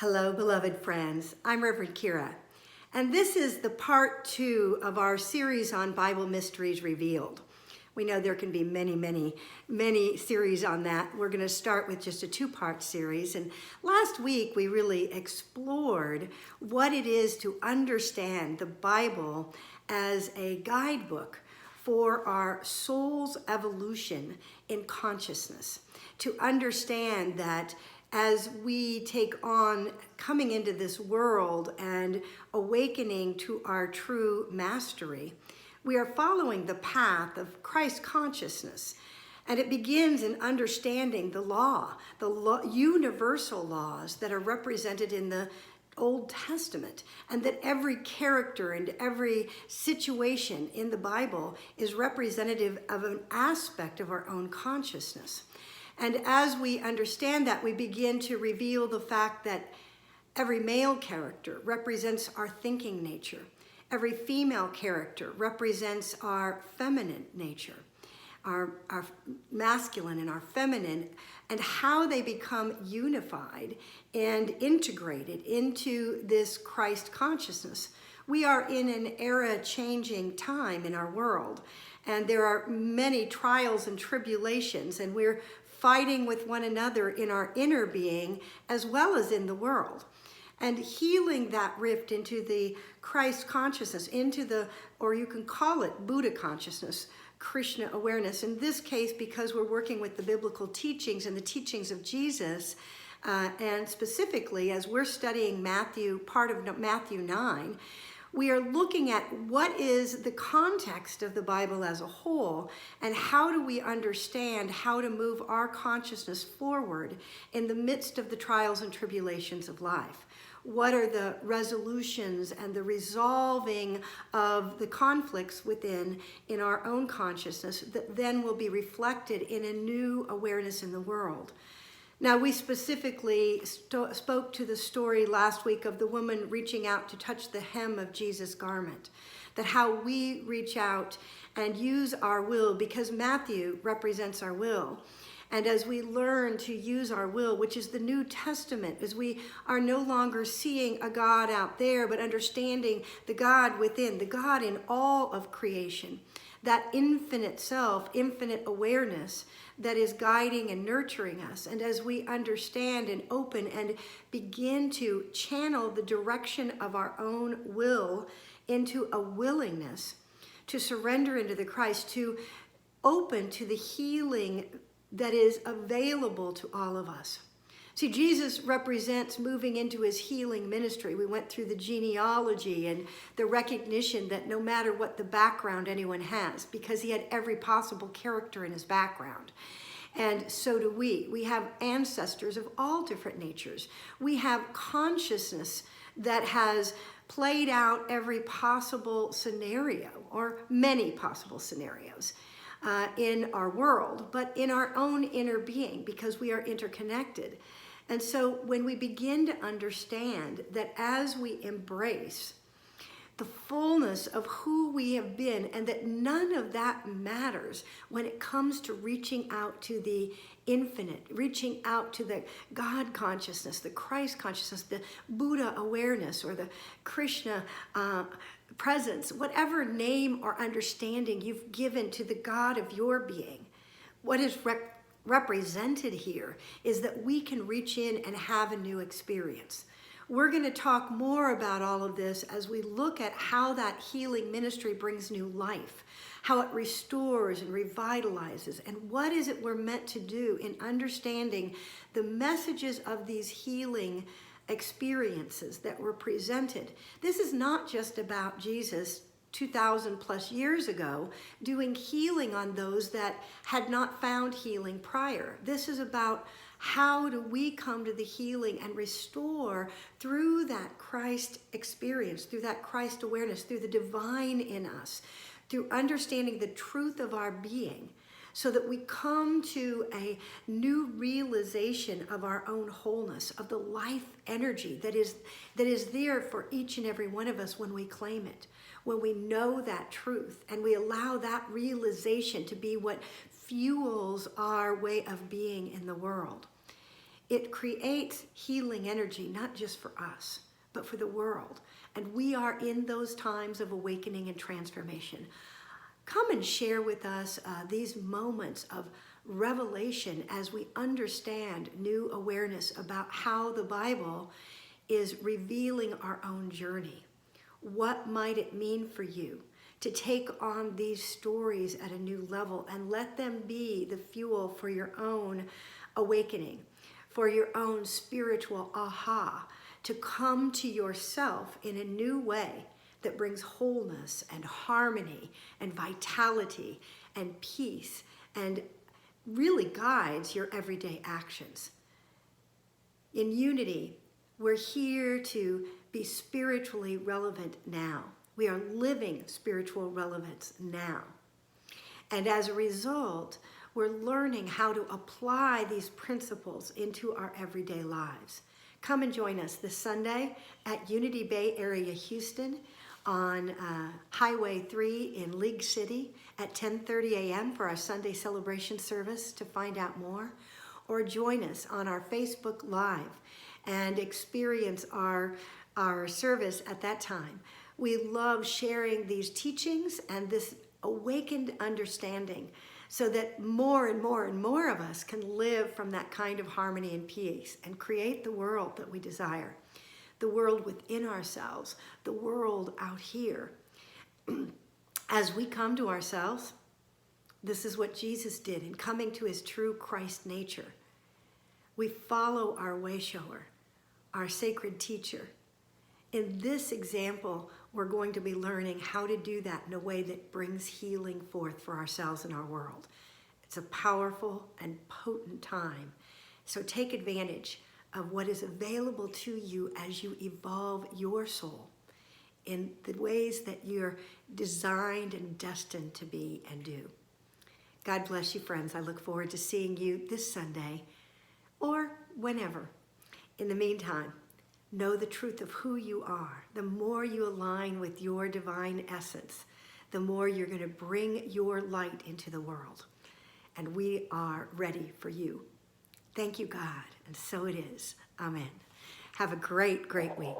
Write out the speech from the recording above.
Hello, beloved friends. I'm Reverend Kyra, and this is the part 2 of our series on Bible Mysteries Revealed. We know there can be many series on that. We're going to start with just a 2-part series. And last week, we really explored what it is to understand the Bible as a guidebook for our soul's evolution in consciousness. To understand that as we take on coming into this world and awakening to our true mastery, we are following the path of Christ consciousness. And it begins in understanding the universal laws that are represented in the Old Testament, and that every character and every situation in the Bible is representative of an aspect of our own consciousness. And as we understand that, we begin to reveal the fact that every male character represents our thinking nature. Every female character represents our feminine nature, our masculine and our feminine, and how they become unified and integrated into this Christ consciousness. We are in an era-changing time in our world, and there are many trials and tribulations, and we're fighting with one another in our inner being as well as in the world. And healing that rift into the Christ consciousness, into the, or you can call it Buddha consciousness, Krishna awareness. In this case, because we're working with the biblical teachings and the teachings of Jesus, and specifically as we're studying part of Matthew 9, we are looking at what is the context of the Bible as a whole, and how do we understand how to move our consciousness forward in the midst of the trials and tribulations of life. What are the resolutions and the resolving of the conflicts within in our own consciousness that then will be reflected in a new awareness in the world. Now, we specifically spoke to the story last week of the woman reaching out to touch the hem of Jesus' garment, that how we reach out and use our will, because Matthew represents our will. And as we learn to use our will, which is the New Testament, as we are no longer seeing a God out there, but understanding the God within, the God in all of creation, that infinite self, infinite awareness that is guiding and nurturing us. And as we understand and open and begin to channel the direction of our own will into a willingness to surrender into the Christ, to open to the healing that is available to all of us. See, Jesus represents moving into his healing ministry. We went through the genealogy and the recognition that no matter what the background anyone has, because he had every possible character in his background. And so do we. We have ancestors of all different natures. We have consciousness that has played out every possible scenario, or many possible scenarios, in our world, but in our own inner being, because we are interconnected. And so when we begin to understand that as we embrace the fullness of who we have been, and that none of that matters when it comes to reaching out to the infinite, reaching out to the God consciousness, the Christ consciousness, the Buddha awareness, or the Krishna presence, whatever name or understanding you've given to the God of your being, what is represented here is that we can reach in and have a new experience. We're going to talk more about all of this as we look at how that healing ministry brings new life, how it restores and revitalizes, and what is it we're meant to do in understanding the messages of these healing experiences that were presented. This is not just about Jesus 2,000 plus years ago doing healing on those that had not found healing prior. This is about how do we come to the healing and restore through that Christ experience, through that Christ awareness, through the divine in us, through understanding the truth of our being, so that we come to a new realization of our own wholeness, of the life energy that is there for each and every one of us when we claim it, when we know that truth, and we allow that realization to be what fuels our way of being in the world. it creates healing energy, not just for us, but for the world. And we are in those times of awakening and transformation. Come and share with us these moments of revelation as we understand new awareness about how the Bible is revealing our own journey. What might it mean for you to take on these stories at a new level and let them be the fuel for your own awakening, for your own spiritual aha, to come to yourself in a new way that brings wholeness and harmony and vitality and peace and really guides your everyday actions. In Unity, we're here to be spiritually relevant now. We are living spiritual relevance now. And as a result, we're learning how to apply these principles into our everyday lives. Come and join us this Sunday at Unity Bay Area, Houston, on Highway 3 in League City at 10:30 a.m. for our Sunday celebration service to find out more. Or join us on our Facebook Live and experience our service at that time. We love sharing these teachings and this awakened understanding so that more and more and more of us can live from that kind of harmony and peace and create the world that we desire. The world within ourselves, the world out here. As we come to ourselves, this is what Jesus did in coming to his true Christ nature. We follow our way shower, our sacred teacher. In this example, we're going to be learning how to do that in a way that brings healing forth for ourselves and our world. It's a powerful and potent time. So take advantage of what is available to you as you evolve your soul in the ways that you're designed and destined to be and do. God bless you, friends. I look forward to seeing you this Sunday or whenever. In the meantime, know the truth of who you are. The more you align with your divine essence, the more you're going to bring your light into the world. And we are ready for you. Thank you, God. And so it is. Amen. Have a great, great week.